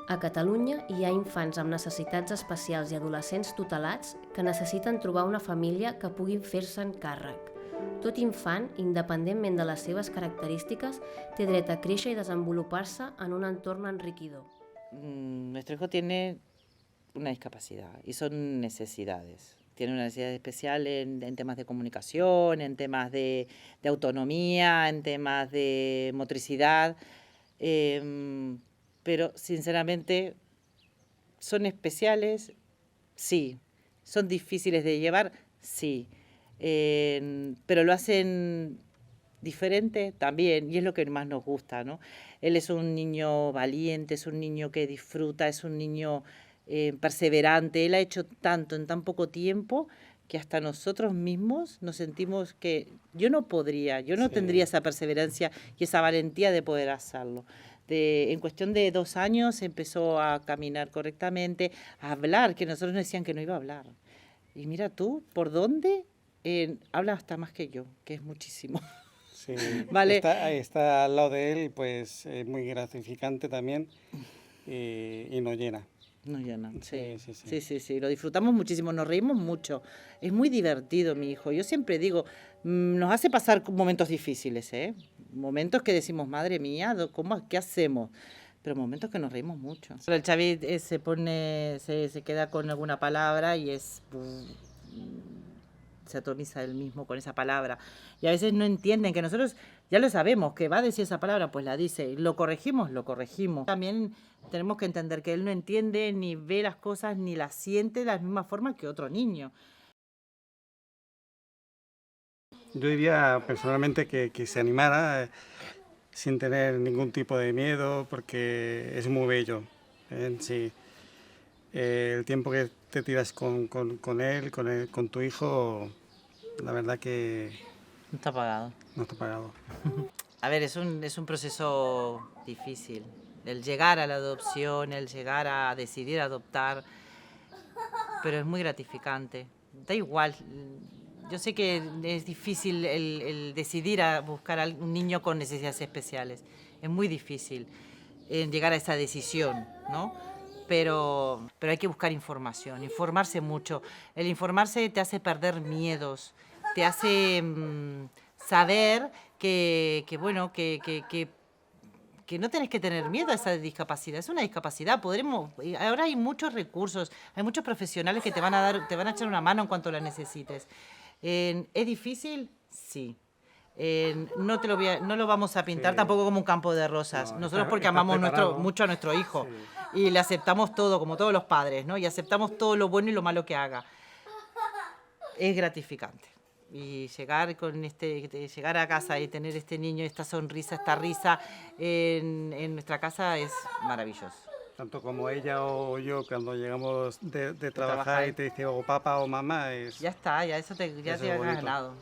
A Catalunya hi ha infants amb necessitats especials i adolescents tutelats que necessiten trobar una família que puguin fer-se'n càrrec. Tot infant, independentment de les seves característiques, té dret a créixer i desenvolupar-se en un entorn enriquidor. Nuestro hijo tiene una discapacidad y son necesidades. Tiene una necesidad especial en temas de comunicación, en temas de autonomía, en temas de motricidad. Pero sinceramente, ¿son especiales? Sí. ¿Son difíciles de llevar? Sí. Pero lo hacen diferente también, y es lo que más nos gusta, ¿no? Él es un niño valiente, es un niño que disfruta, es un niño perseverante. Él ha hecho tanto en tan poco tiempo que hasta nosotros mismos nos sentimos que yo no tendría esa perseverancia y esa valentía de poder hacerlo. En cuestión de 2 años empezó a caminar correctamente, a hablar, que nosotros nos decían que no iba a hablar. Y mira tú, ¿por dónde? Habla hasta más que yo, que es muchísimo. Sí, Vale. está al lado de él, pues es muy gratificante también y nos llena. Nos llena, sí. Sí. Sí, lo disfrutamos muchísimo, nos reímos mucho. Es muy divertido mi hijo. Yo siempre digo, nos hace pasar momentos difíciles, ¿eh? Momentos que decimos, madre mía, ¿qué hacemos? Pero momentos que nos reímos mucho. El Xavi se queda con alguna palabra y se atomiza él mismo con esa palabra. Y a veces no entienden que nosotros ya lo sabemos, que va a decir esa palabra, pues la dice. Lo corregimos. También tenemos que entender que él no entiende ni ve las cosas ni las siente de la misma forma que otro niño. Yo diría personalmente que se animara sin tener ningún tipo de miedo, porque es muy bello en sí. El tiempo que te tiras con él, con tu hijo, la verdad que No está pagado. no está pagado. A ver, es un proceso difícil. El llegar a la adopción, el llegar a decidir adoptar, pero es muy gratificante. Da igual. Yo sé que es difícil el decidir a buscar a un niño con necesidades especiales. Es muy difícil llegar a esa decisión, ¿no? Pero hay que buscar información, informarse mucho. El informarse te hace perder miedos, te hace saber que no tenés que tener miedo a esa discapacidad. Es una discapacidad. Ahora hay muchos recursos, hay muchos profesionales que te van a echar una mano en cuanto la necesites. ¿Es difícil? Sí. No lo vamos a pintar tampoco como un campo de rosas. No, nosotros porque amamos mucho a nuestro hijo y le aceptamos todo, como todos los padres, ¿no? Y aceptamos todo lo bueno y lo malo que haga. Es gratificante. Y llegar a casa y tener este niño, esta sonrisa, esta risa en nuestra casa es maravilloso. Tanto como ella o yo, cuando llegamos de trabajar y te dice o papá o mamá, Ya está, ya te has bonito. ganado.